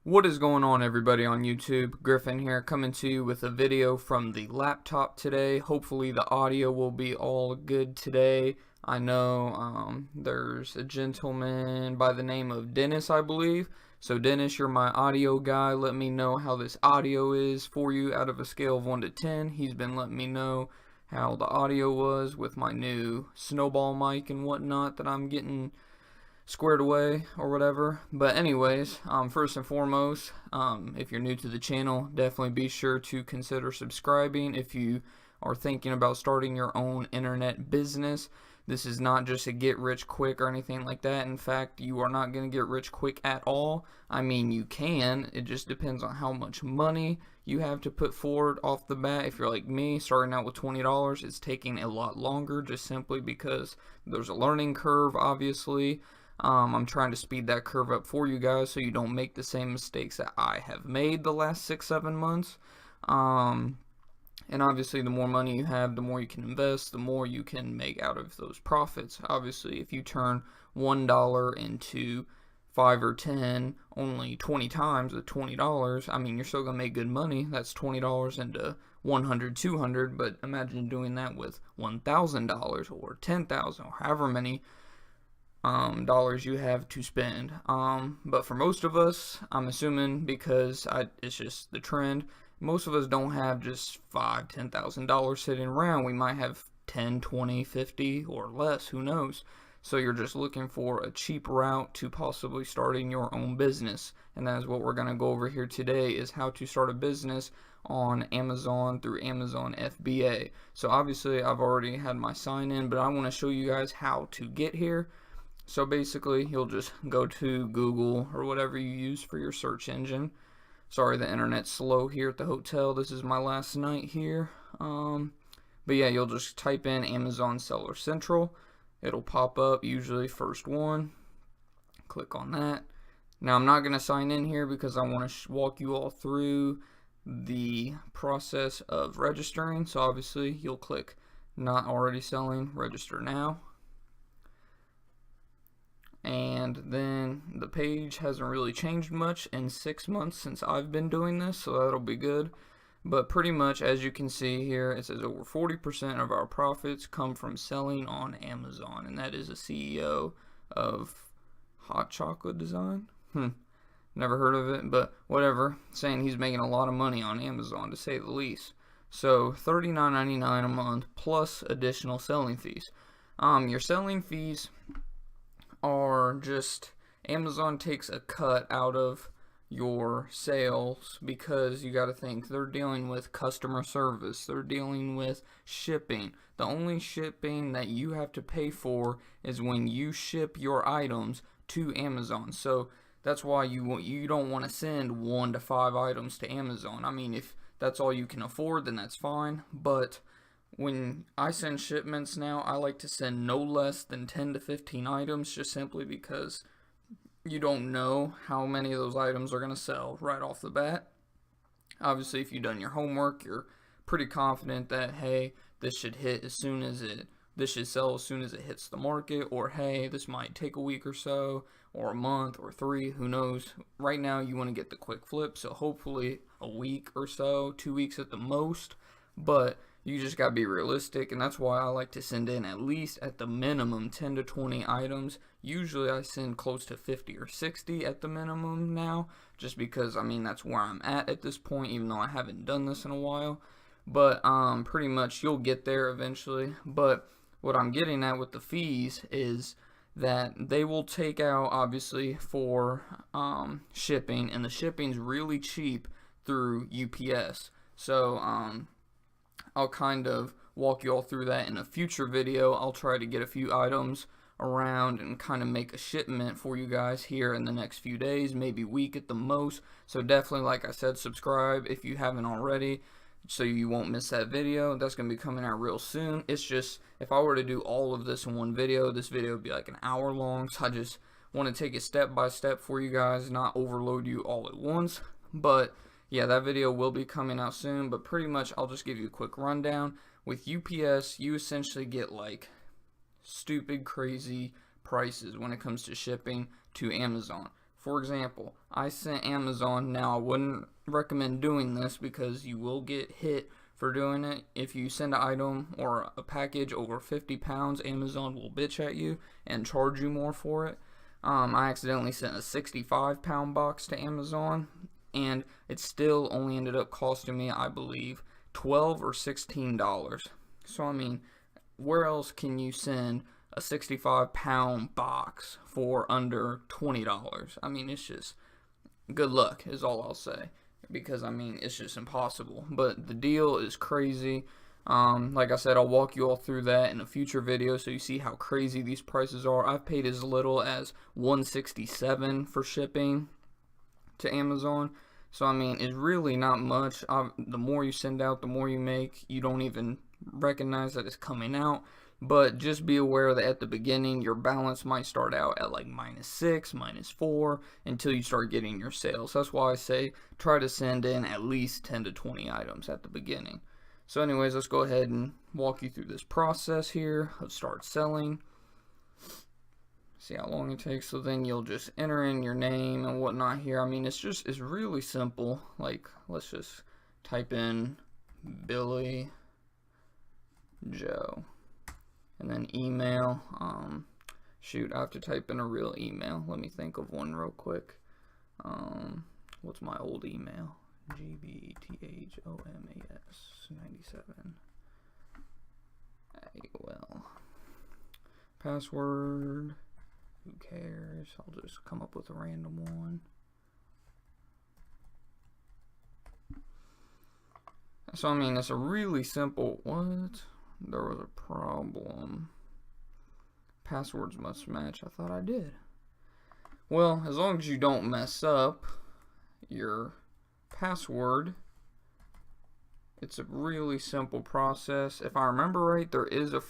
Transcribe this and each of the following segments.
What is going on, everybody on YouTube? Griffin here, coming to you with a video from the laptop today. Hopefully the audio will be all good today. I know there's a gentleman by the name of Dennis, I believe. So Dennis, you're my audio guy. Let me know how this audio is for you out of a scale of 1 to 10. He's been letting me know how the audio was with my new snowball mic and whatnot that I'm getting squared away or whatever. But anyways, first and foremost, if you're new to the channel, definitely be sure to consider subscribing if you are thinking about starting your own internet business. This is not just a get rich quick or anything like that. In fact, you are not going to get rich quick at all. I mean, you can. It just depends on how much money you have to put forward off the bat. If you're like me, starting out with $20, it's taking a lot longer just simply because there's a learning curve, obviously. I'm trying to speed that curve up for you guys so you don't make the same mistakes that I have made the last 6-7 months. And obviously the more money you have, the more you can invest, the more you can make out of those profits. Obviously, if you turn $1 into 5 or 10 only 20 times at $20, I mean, you're still gonna make good money. That's $20 into 100, 200, but imagine doing that with $1,000 or 10,000 or however many dollars you have to spend. But for most of us, I'm assuming, because it's just the trend, most of us don't have just $5,000, $10,000 sitting around. We might have 10, 20, 50 or less, who knows. So you're just looking for a cheap route to possibly starting your own business, and that is what we're going to go over here today, is how to start a business on Amazon through Amazon FBA. So obviously I've already had my sign in, but I want to show you guys how to get here. So basically, you'll just go to Google or whatever you use for your search engine. Sorry, the internet's slow here at the hotel. This is my last night here. But yeah, you'll just type in Amazon Seller Central. It'll pop up, usually first one. Click on that. Now, I'm not going to sign in here because I want to walk you all through the process of registering. So obviously, you'll click Not Already Selling, Register Now. And then the page hasn't really changed much in 6 months since I've been doing this, so that'll be good. But pretty much, as you can see here, it says over 40% of our profits come from selling on Amazon, and that is a CEO of Hot Chocolate Design. Never heard of it, but whatever. Saying he's making a lot of money on Amazon, to say the least. So $39.99 a month plus additional selling fees. Your selling fees are just, Amazon takes a cut out of your sales because you got to think they're dealing with customer service, they're dealing with shipping. The only shipping that you have to pay for is when you ship your items to Amazon. So that's why you don't want to send 1 to 5 items to Amazon. I mean, if that's all you can afford, then that's fine, but when I send shipments now, I like to send no less than 10 to 15 items, just simply because you don't know how many of those items are going to sell right off the bat. Obviously, if you've done your homework, you're pretty confident that, hey, this should sell as soon as it hits the market, or hey, this might take a week or so, or a month, or 3, who knows. Right now, you want to get the quick flip, so hopefully a week or so, 2 weeks at the most, but you just gotta be realistic, and that's why I like to send in at least at the minimum 10 to 20 items. Usually I send close to 50 or 60 at the minimum now, just because, I mean, that's where I'm at this point, even though I haven't done this in a while. But pretty much you'll get there eventually. But what I'm getting at with the fees is that they will take out, obviously, for shipping, and the shipping's really cheap through UPS. So I'll kind of walk you all through that in a future video. I'll try to get a few items around and kind of make a shipment for you guys here in the next few days, maybe week at the most. So definitely, like I said, subscribe if you haven't already, so you won't miss that video. That's going to be coming out real soon. It's just, if I were to do all of this in one video, this video would be like an hour long. So I just want to take it step by step for you guys, not overload you all at once. But yeah, that video will be coming out soon, but pretty much I'll just give you a quick rundown. With UPS, you essentially get like stupid crazy prices when it comes to shipping to Amazon. for example, I sent Amazon. Now, I wouldn't recommend doing this because you will get hit for doing it. If you send an item or a package over 50 pounds, Amazon will bitch at you and charge you more for it. I accidentally sent a 65-pound box to Amazon, and it still only ended up costing me, I believe, $12 or $16. So, I mean, where else can you send a 65-pound box for under $20? I mean, it's just good luck is all I'll say, because I mean, it's just impossible. But the deal is crazy. Like I said, I'll walk you all through that in a future video so you see how crazy these prices are. I've paid as little as $167 for shipping to Amazon. So I mean, it's really not much. The more you send out, the more you make. You don't even recognize that it's coming out. But just be aware that at the beginning, your balance might start out at like -6, -4 until you start getting your sales. That's why I say try to send in at least 10 to 20 items at the beginning. So anyways, let's go ahead and walk you through this process here of start selling. See how long it takes. So then you'll just enter in your name and whatnot here. I mean, it's really simple. Like, let's just type in Billy Joe. And then email. Shoot, I have to type in a real email. Let me think of one real quick. What's my old email? GBTHOMAS97 AOL. Password. Who cares? I'll just come up with a random one. So I mean, it's a really simple. What? There was a problem. Passwords must match. I thought I did. Well, as long as you don't mess up your password, it's a really simple process. If I remember right, there is a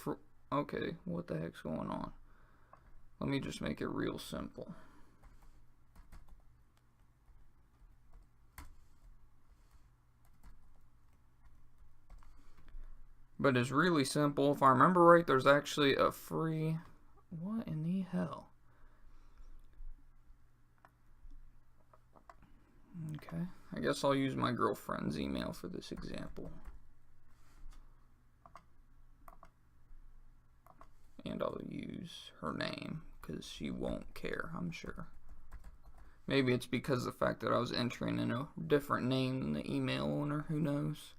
okay, what the heck's going on? Let me just make it real simple. But it's really simple. If I remember right, there's actually a free... What in the hell? Okay. I guess I'll use my girlfriend's email for this example. And I'll use her name, because she won't care, I'm sure. Maybe it's because of the fact that I was entering in a different name than the email owner. Who knows?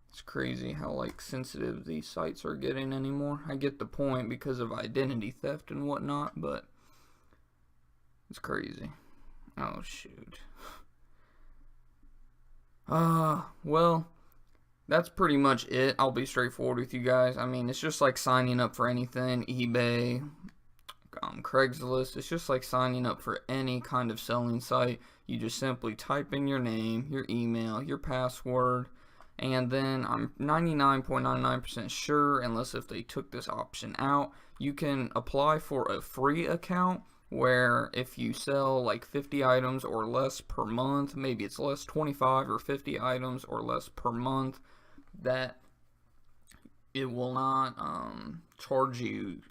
It's crazy how like sensitive these sites are getting anymore. I get the point because of identity theft and whatnot, but it's crazy. Oh shoot. Well, that's pretty much it. I'll be straightforward with you guys. I mean, it's just like signing up for anything, eBay, Craigslist. It's just like signing up for any kind of selling site. You just simply type in your name, your email, your password, and then I'm 99.99% sure, unless if they took this option out, you can apply for a free account where if you sell like 50 items or less per month, maybe it's less 25 or 50 items or less per month, that it will not charge you,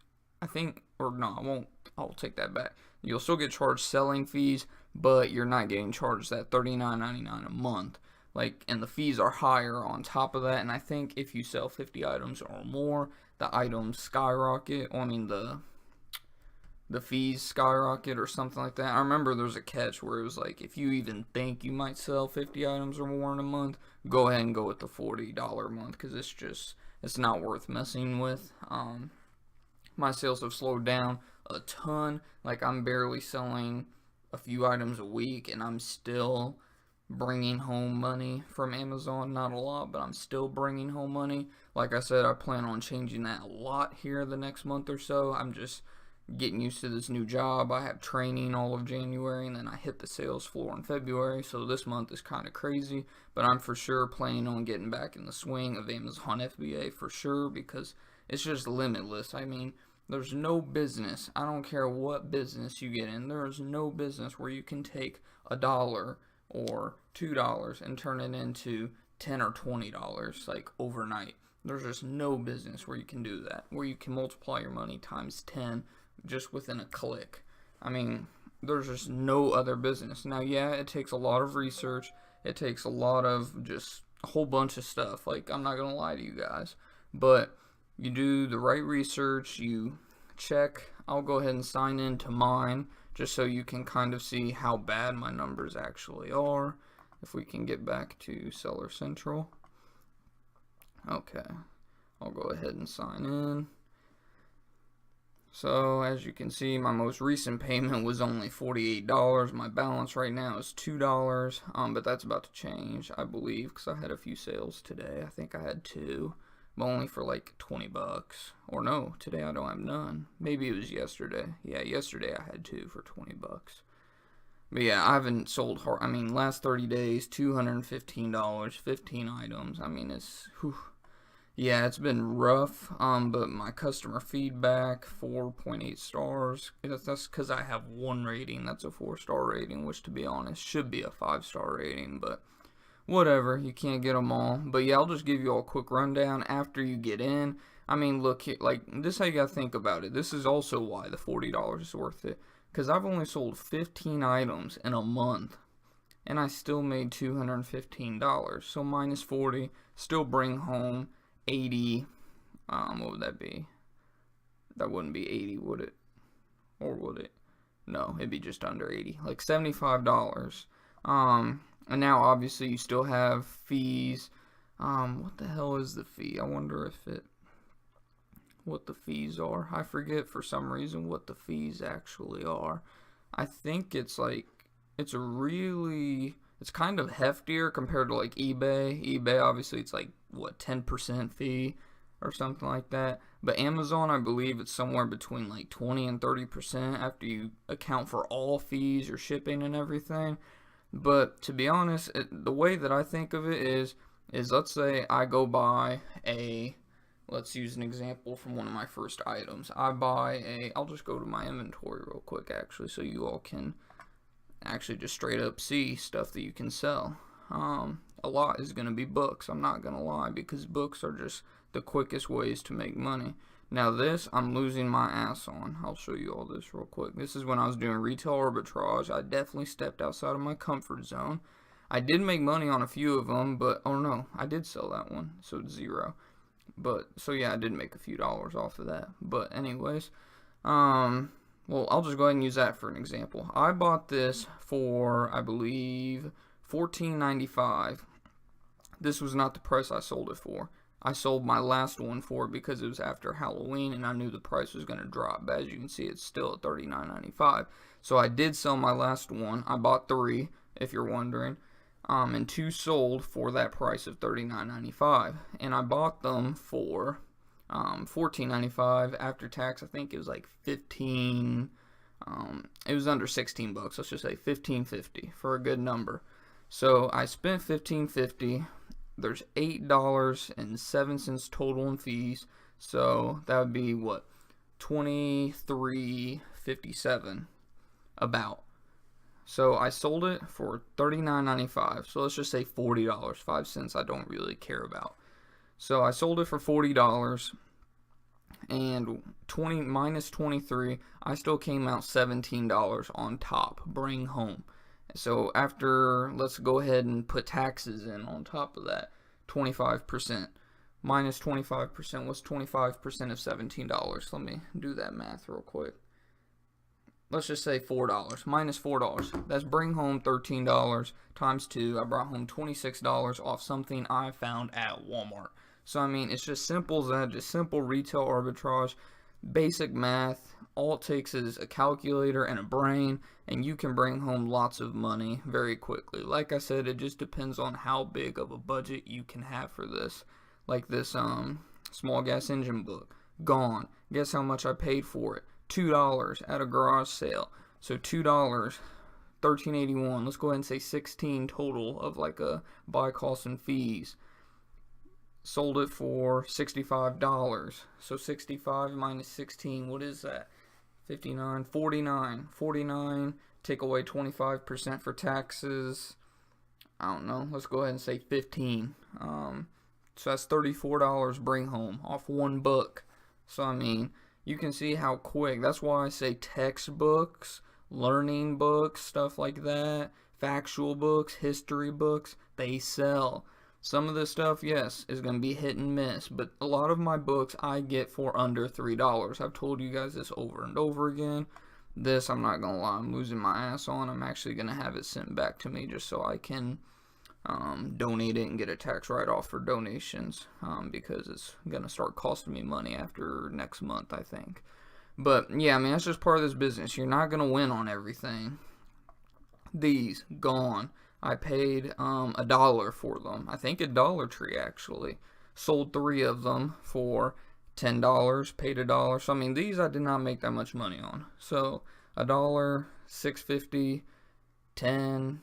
I think, or no, I won't, I'll take that back. You'll still get charged selling fees, but you're not getting charged that $39.99 a month. Like, and the fees are higher on top of that, and I think if you sell 50 items or more, the items skyrocket. I mean, the fees skyrocket or something like that. I remember there was a catch where it was like, if you even think you might sell 50 items or more in a month, go ahead and go with the $40 a month, because it's not worth messing with. My sales have slowed down a ton. Like, I'm barely selling a few items a week, and I'm still bringing home money from Amazon. Not a lot, but I'm still bringing home money. Like I said, I plan on changing that a lot here the next month or so. I'm just getting used to this new job. I have training all of January, and then I hit the sales floor in February, so this month is kind of crazy, but I'm for sure planning on getting back in the swing of Amazon FBA for sure, because it's just limitless. I mean, there's no business, I don't care what business you get in, there is no business where you can take $1 or $2 and turn it into $10 or $20 like overnight. There's just no business where you can do that, where you can multiply your money times 10 just within a click. I mean, there's just no other business. Now, yeah, it takes a lot of research. It takes a lot of just a whole bunch of stuff. Like, I'm not gonna lie to you guys, but you do the right research. You check. I'll go ahead and sign in to mine just so you can kind of see how bad my numbers actually are. If we can get back to Seller Central. Okay, I'll go ahead and sign in. So as you can see, my most recent payment was only $48. My balance right now is $2, but that's about to change, I believe, because I had a few sales today. I think I had 2, but only for like 20 bucks. Or no, today I don't have none. Maybe it was yesterday. Yeah, yesterday I had 2 for 20 bucks. But yeah, I haven't sold hard. I mean, last 30 days, $215, 15 items. I mean, it's whew. Yeah, it's been rough, but my customer feedback, 4.8 stars. That's because I have 1 rating. That's a 4-star rating, which to be honest should be a 5-star rating, but whatever. You can't get them all. But yeah, I'll just give you all a quick rundown after you get in. I mean, look, like, this is how you gotta think about it. This is also why the $40 is worth it, because I've only sold 15 items in a month, and I still made $215. So minus 40, still bring home 80, what would that be? That wouldn't be 80, would it? Or would it? No, it'd be just under 80, like $75. And now obviously you still have fees. What the hell is the fee? I wonder what the fees are. I forget for some reason what the fees actually are. I think it's like, it's kind of heftier compared to like eBay. eBay, obviously, it's like, what, 10% fee or something like that. But Amazon, I believe it's somewhere between like 20 and 30% after you account for all fees, your shipping and everything. But to be honest, the way that I think of it is let's say I go buy let's use an example from one of my first items. I'll just go to my inventory real quick actually, so you all can actually just straight up see stuff that you can sell. A lot is going to be books, I'm not going to lie, because books are just the quickest ways to make money. Now this, I'm losing my ass on. I'll show you all this real quick. This is when I was doing retail arbitrage. I definitely stepped outside of my comfort zone. I did make money on a few of them, but, oh no, I did sell that one, so it's 0. But, so yeah, I did make a few dollars off of that. But anyways, well, I'll just go ahead and use that for an example. I bought this for, I believe, $14.95. This was not the price I sold it for. I sold my last one for it because it was after Halloween and I knew the price was going to drop. But as you can see, it's still at $39.95. So I did sell my last one. I bought 3, if you're wondering. And 2 sold for that price of $39.95. And I bought them for $14.95 after tax. I think it was like 15. It was under 16 bucks. Let's just say $15.50 for a good number. So I spent $15.50. There's $8.07 total in fees. So that would be what, $23.57 about. So I sold it for $39.95. So let's just say $40, 5 cents I don't really care about. So I sold it for $40, and minus 23, I still came out $17 on top, bring home. So after, let's go ahead and put taxes in on top of that, 25%. Minus 25%, what's 25% of $17? Let me do that math real quick. Let's just say $4, minus $4. That's bring home $13 times 2. I brought home $26 off something I found at Walmart. So, I mean, it's just simple as that, just simple retail arbitrage, basic math. All it takes is a calculator and a brain, and you can bring home lots of money very quickly. Like I said, it just depends on how big of a budget you can have for this. Like this small gas engine book, gone. Guess how much I paid for it? $2 at a garage sale. So $2, $13.81. Let's go ahead and say 16 total of like a buy costs and fees. Sold it for $65. So 65 minus 16, what is that? 59, 49. 49, take away 25% for taxes. I don't know. Let's go ahead and say 15. So that's $34 bring home off one book. So I mean, you can see how quick. That's why I say textbooks learning books, stuff like that, factual books, history books, they sell. Some of this stuff, yes, is going to be hit and miss, but a lot of my books I get for under $3. I've told you guys this over and over again. This, I'm not going to lie, I'm losing my ass on. I'm actually going to have it sent back to me just so I can donate it and get a tax write-off for donations, because it's going to start costing me money after next month, I think. But, yeah, I mean, that's just part of this business. You're not going to win on everything. These, gone. I paid $1 for them. I think at Dollar Tree, actually. Sold 3 of them for $10, paid $1. So, I mean, these I did not make that much money on. So, $1, $6.50, $10,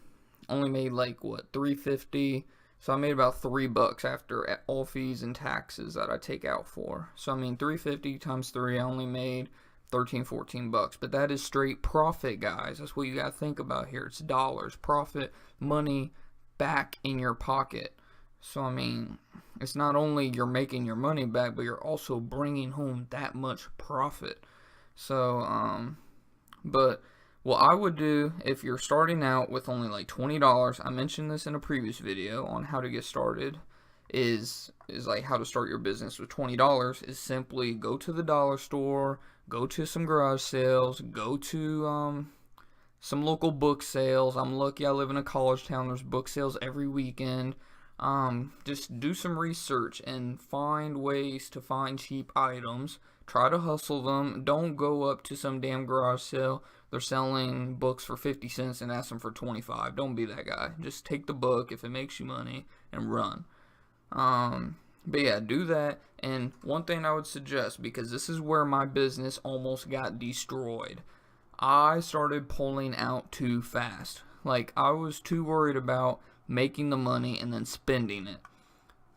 only made like, what, $3.50. So, I made about $3 after all fees and taxes that I take out for. So, I mean, $3.50 times 3, I only made $13-14, but that is straight profit, guys. That's what you gotta think about here. It's dollars, profit, money back in your pocket. So I mean, it's not only you're making your money back, but you're also bringing home that much profit. So but what I would do if you're starting out with only like $20, I mentioned this in a previous video on how to get started, is like how to start your business with $20, is simply go to the dollar store, go to some garage sales, go to some local book sales. I'm lucky I live in a college town. There's book sales every weekend. Just do some research and find ways to find cheap items. Try to hustle them. Don't go up to some damn garage sale. They're selling books for 50 cents and ask them for 25. Don't be that guy. Just take the book if it makes you money and run. But yeah, do that. And one thing I would suggest, because this is where my business almost got destroyed, I started pulling out too fast. Like, I was too worried about making the money and then spending it.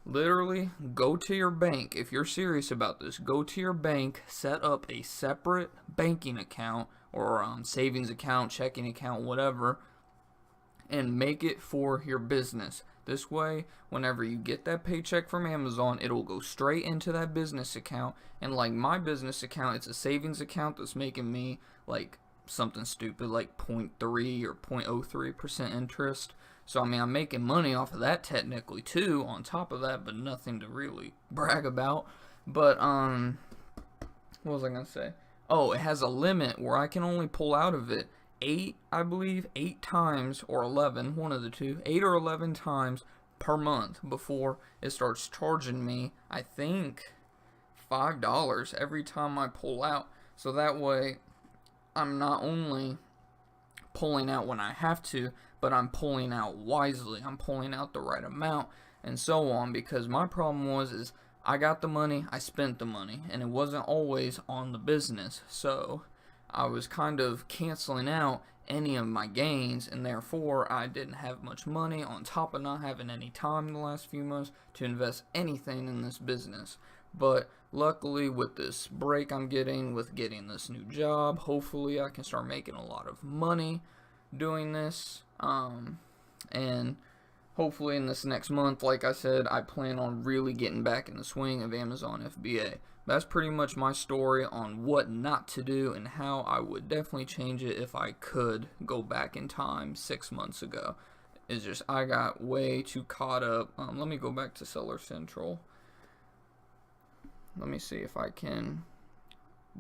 Literally, go to your bank. If you're serious about this, go to your bank, set up a separate banking account or savings account, checking account, whatever, and make it for your business. This way, whenever you get that paycheck from Amazon, it'll go straight into that business account. And like my business account, it's a savings account that's making me like something stupid like 0.3 or 0.03% interest. So I mean, I'm making money off of that technically too on top of that, but nothing to really brag about. But what was I gonna say? Oh, it has a limit where I can only pull out of it 8 times, or 11, one of the two, 8 or 11 times per month before it starts charging me, I think, $5 every time I pull out. So that way, I'm not only pulling out when I have to, but I'm pulling out wisely. I'm pulling out the right amount, and so on, because my problem is I got the money, I spent the money, and it wasn't always on the business. So I was kind of canceling out any of my gains, and therefore I didn't have much money on top of not having any time in the last few months to invest anything in this business. But luckily, with this break I'm getting, with getting this new job, hopefully I can start making a lot of money doing this, and hopefully in this next month, like I said, I plan on really getting back in the swing of Amazon FBA. That's pretty much my story on what not to do and how I would definitely change it if I could go back in time 6 months ago. It's just I got way too caught up. Let me go back to Seller Central. Let me see if I can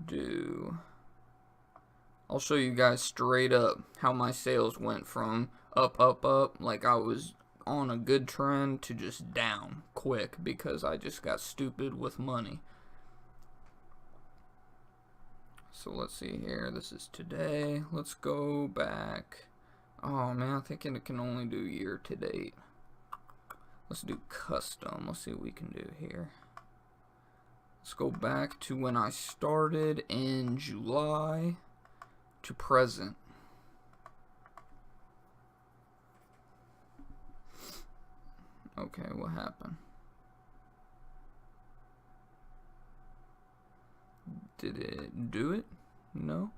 do... I'll show you guys straight up how my sales went from up, like I was on a good trend, to just down quick because I just got stupid with money. So let's see here. This is today. Let's go back. Oh man, I think it can only do year to date. Let's do custom. Let's see what we can do here. Let's go back to when I started in July to present. Okay, what happened? Did it do it? No.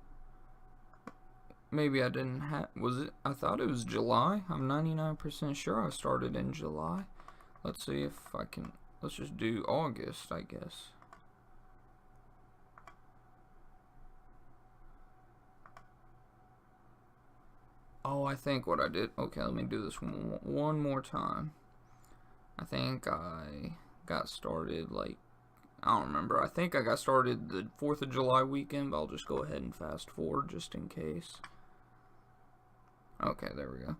Maybe I didn't have... Was it? I thought it was July. I'm 99% sure I started in July. Let's see if I can... Let's just do August, I guess. Oh, I think what I did. Okay, let me do this one more time. I think I got started like, I don't remember. I think I got started the 4th of July weekend, but I'll just go ahead and fast forward just in case. Okay, there we go.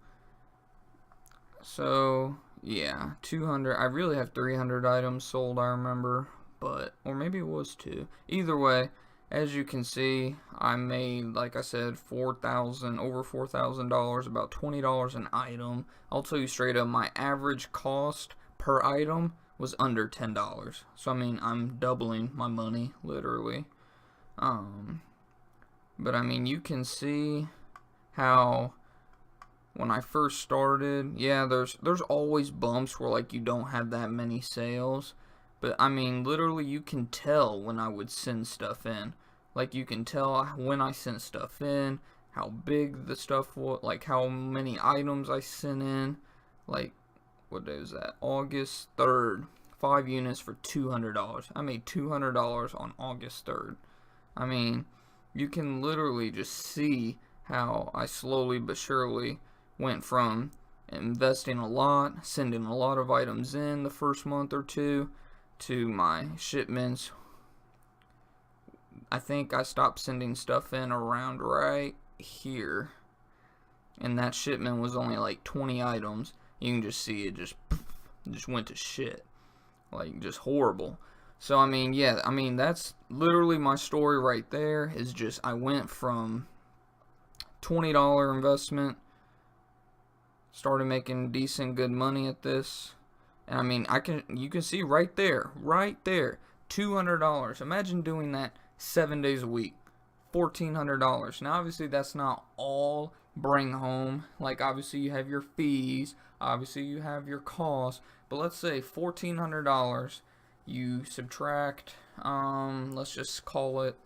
So, yeah, 200. I really have 300 items sold, I remember. But, or maybe it was 2. Either way, as you can see, I made, like I said, over $4,000, about $20 an item. I'll tell you straight up, my average cost per item was under $10. So, I mean, I'm doubling my money, literally. But, I mean, you can see how when I first started, yeah, there's always bumps where, like, you don't have that many sales. But, I mean, literally, you can tell when I would send stuff in. Like, you can tell when I sent stuff in, how big the stuff was, like, how many items I sent in. Like, what day was that? August 3rd. 5 units for $200. I made $200 on August 3rd. I mean, you can literally just see how I slowly but surely went from investing a lot, sending a lot of items in the first month or two, to my shipments. I think I stopped sending stuff in around right here, and that shipment was only like 20 items. You can just see it just went to shit, like just horrible. So I mean, yeah, I mean that's literally my story right there. Is just I went from $20 investment, started making decent good money at this. And I mean, you can see right there, $200. Imagine doing that 7 days a week, $1,400. Now, obviously, that's not all bring home. Like, obviously, you have your fees, obviously, you have your costs. But let's say $1,400. You subtract, let's just call it.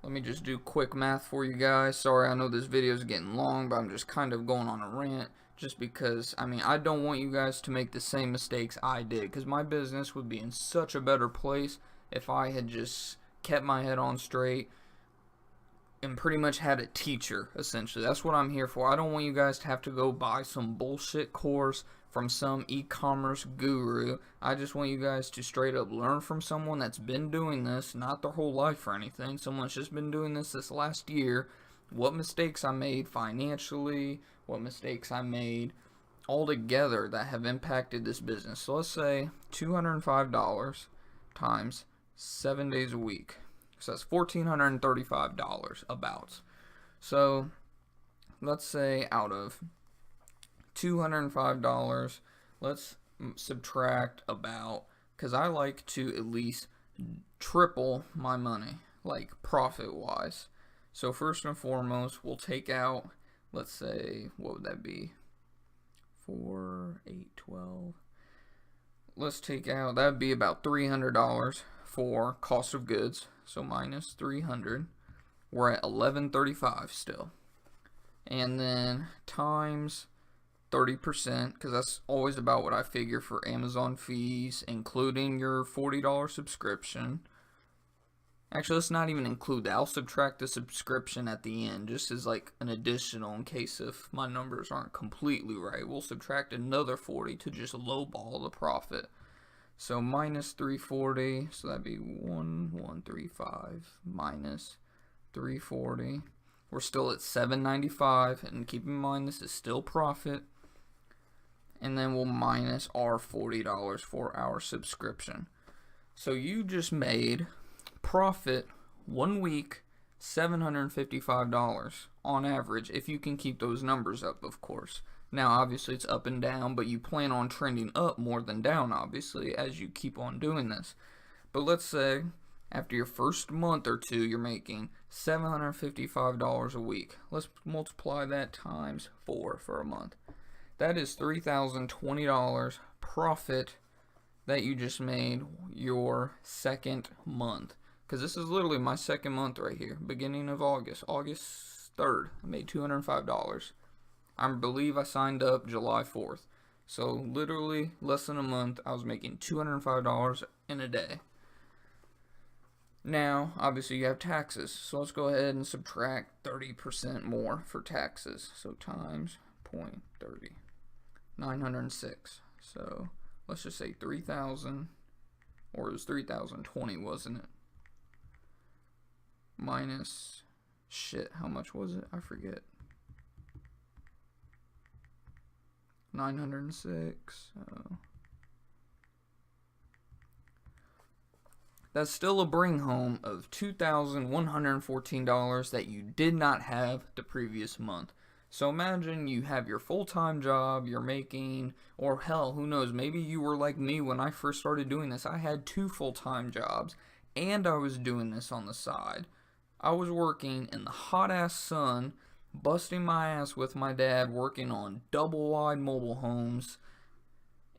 Let me just do quick math for you guys. Sorry, I know this video is getting long, but I'm just kind of going on a rant. Just because, I mean, I don't want you guys to make the same mistakes I did. Because my business would be in such a better place if I had just kept my head on straight and pretty much had a teacher, essentially. That's what I'm here for. I don't want you guys to have to go buy some bullshit course from some e-commerce guru. I just want you guys to straight up learn from someone that's been doing this, not their whole life or anything. Someone's just been doing this last year. What mistakes I made financially, what mistakes I made altogether that have impacted this business. So let's say $205 times 7 days a week. So that's $1,435 about. So let's say out of $205, let's subtract about, because I like to at least triple my money, like profit wise. So first and foremost, we'll take out, let's say, what would that be? 4, 8, 12. Let's take out, that would be about $300 for cost of goods. So minus 300. We're at $1,135 still. And then times 30%, because that's always about what I figure for Amazon fees, including your $40 subscription. Actually, let's not even include that. I'll subtract the subscription at the end, just as like an additional in case if my numbers aren't completely right. We'll subtract another 40 to just lowball the profit. So minus 340, so that'd be 1,135 minus 340. We're still at $795, and keep in mind this is still profit. And then we'll minus our $40 for our subscription. So you just made profit 1 week, $755 on average, if you can keep those numbers up, of course. Now, obviously, it's up and down, but you plan on trending up more than down, obviously, as you keep on doing this. But let's say after your first month or two, you're making $755 a week. Let's multiply that times 4 for a month. That is $3,020 profit that you just made your second month. Because this is literally my second month right here, beginning of August. August 3rd, I made $205. I believe I signed up July 4th. So literally less than a month, I was making $205 in a day. Now, obviously, you have taxes. So let's go ahead and subtract 30% more for taxes. So times 0.30. 906. So let's just say 3,000, or it was 3,020, wasn't it? Minus, shit, how much was it? I forget. 906. That's still a bring home of $2,114 that you did not have the previous month. So imagine you have your full-time job, you're making, or hell, who knows, maybe you were like me when I first started doing this. I had 2 full-time jobs, and I was doing this on the side. I was working in the hot-ass sun, busting my ass with my dad, working on double-wide mobile homes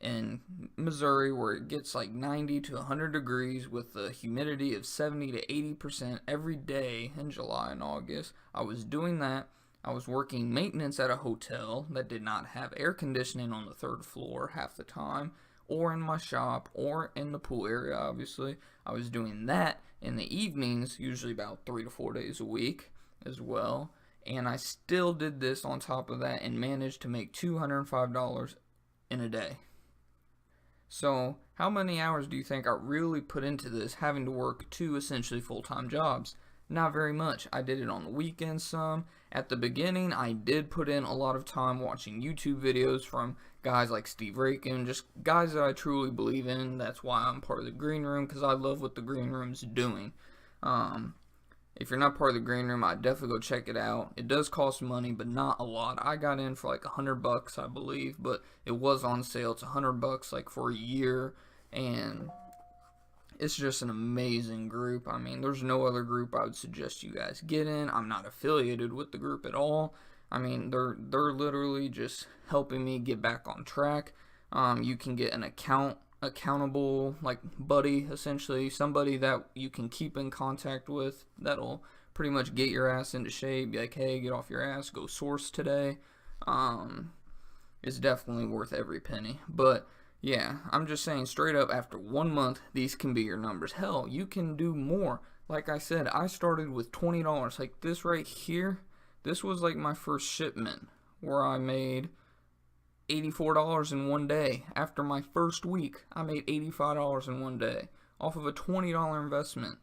in Missouri, where it gets like 90 to 100 degrees with a humidity of 70 to 80% every day in July and August. I was doing that. I was working maintenance at a hotel that did not have air conditioning on the 3rd floor half the time, or in my shop, or in the pool area, obviously. I was doing that in the evenings, usually about 3 to 4 days a week as well. And I still did this on top of that and managed to make $205 in a day. So, how many hours do you think I really put into this, having to work 2 essentially full-time jobs? Not very much. I did it on the weekends some. At the beginning, I did put in a lot of time watching YouTube videos from guys like Steve Rakin, just guys that I truly believe in. That's why I'm part of the Green Room, because I love what the Green Room's doing. If you're not part of the Green Room, I'd definitely go check it out. It does cost money, but not a lot. I got in for like $100, I believe, but it was on sale. It's $100 like for a year, and it's just an amazing group. I mean, there's no other group I would suggest you guys get in. I'm not affiliated with the group at all. I mean, they're literally just helping me get back on track. You can get an accountable like buddy, essentially somebody that you can keep in contact with, that'll pretty much get your ass into shape, be like, hey, get off your ass, go source today. It's definitely worth every penny. But yeah, I'm just saying straight up, after 1 month, these can be your numbers. Hell, you can do more. Like I said, I started with $20. Like this right here, this was like my first shipment where I made $84 in 1 day. After my first week, I made $85 in 1 day off of a $20 investment.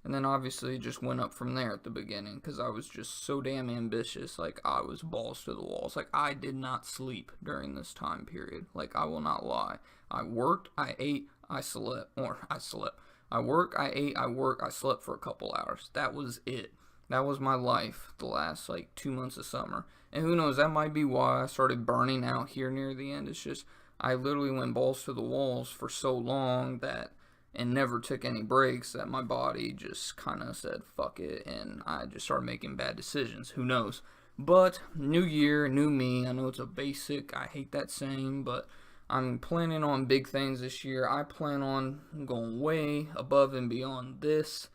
And then obviously it just went up from there at the beginning, because I was just so damn ambitious. Like, I was balls to the walls. Like, I did not sleep during this time period. Like, I will not lie. I worked, I ate, I slept. I worked, I ate, I worked, I slept for a couple hours. That was it. That was my life the last like 2 months of summer. And who knows, that might be why I started burning out here near the end. It's just, I literally went balls to the walls for so long that, and never took any breaks, that my body just kind of said fuck it, and I just started making bad decisions. Who knows? But new year, new me. I know it's a basic, I hate that saying, but I'm planning on big things this year. I plan on going way above and beyond this.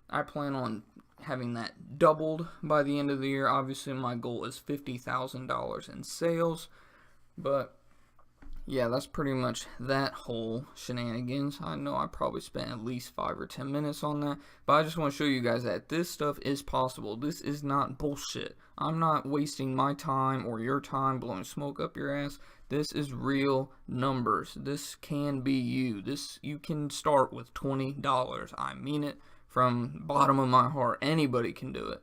I plan on having that doubled by the end of the year. Obviously my goal is $50,000 in sales, but yeah, that's pretty much that whole shenanigans. I know I probably spent at least 5 or 10 minutes on that, but I just want to show you guys that this stuff is possible. This is not bullshit. I'm not wasting my time or your time blowing smoke up your ass. This is real numbers. This can be you. You can start with $20. I mean it from the bottom of my heart. Anybody can do it.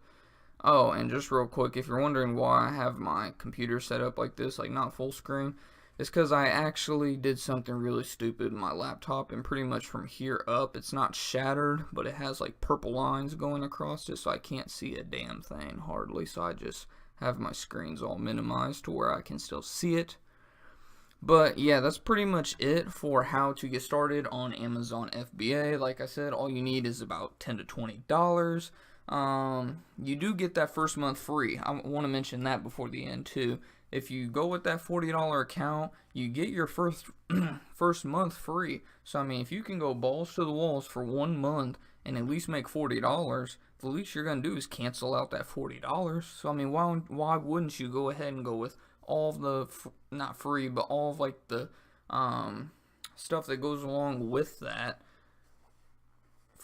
Oh, and just real quick, if you're wondering why I have my computer set up like this, like not full screen, it's because I actually did something really stupid in my laptop, and pretty much from here up, it's not shattered, but it has like purple lines going across it, so I can't see a damn thing hardly, so I just have my screens all minimized to where I can still see it. But yeah, that's pretty much it for how to get started on Amazon FBA. Like I said, all you need is about $10 to $20. You do get that first month free. I want to mention that before the end too. If you go with that $40 account, you get your first month free. So I mean, if you can go balls to the walls for 1 month and at least make $40, the least you're gonna do is cancel out that $40. So I mean, why wouldn't you go ahead and go with all of the not free, but all of like the stuff that goes along with that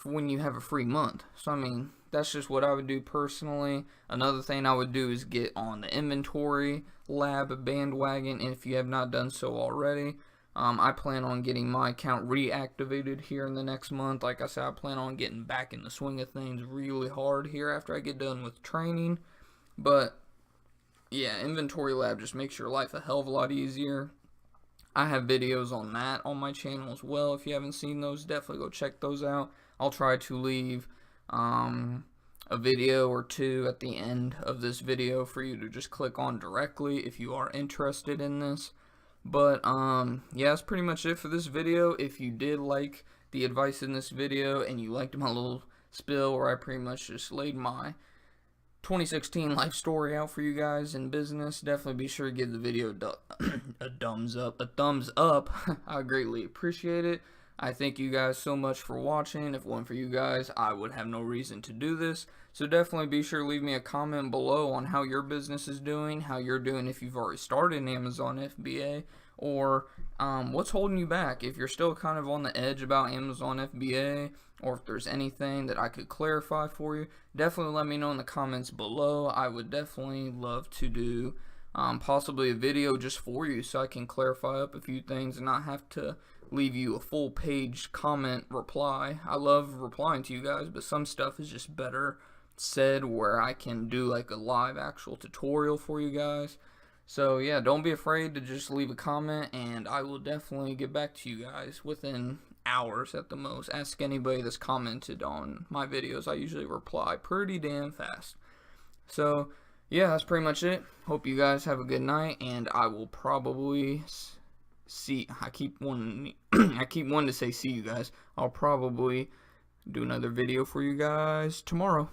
when you have a free month. So I mean, that's just what I would do personally. Another thing I would do is get on the inventory lab bandwagon, and if you have not done so already, I plan on getting my account reactivated here in the next month. Like I said, I plan on getting back in the swing of things really hard here after I get done with training. But yeah, inventory lab just makes your life a hell of a lot easier. I have videos on that on my channel as well. If you haven't seen those, definitely go check those out. I'll try to leave a video or two at the end of this video for you to just click on directly if you are interested in this. But yeah, that's pretty much it for this video. If you did like the advice in this video and you liked my little spill where I pretty much just laid my 2016 life story out for you guys in business, definitely be sure to give the video a thumbs up. I greatly appreciate it. I thank you guys so much for watching. If it weren't for you guys, I would have no reason to do this. So definitely be sure to leave me a comment below on how your business is doing, how you're doing if you've already started an Amazon FBA, or what's holding you back. If you're still kind of on the edge about Amazon FBA, or if there's anything that I could clarify for you, definitely let me know in the comments below. I would definitely love to do possibly a video just for you so I can clarify up a few things and not have to leave you a full page comment reply. I love replying to you guys, but some stuff is just better said where I can do like a live actual tutorial for you guys. So yeah, don't be afraid to just leave a comment, and I will definitely get back to you guys within hours at the most. Ask anybody that's commented on my videos. I usually reply pretty damn fast. So yeah, that's pretty much it. Hope you guys have a good night, and I will probably I keep wanting to say see you guys. I'll probably do another video for you guys tomorrow.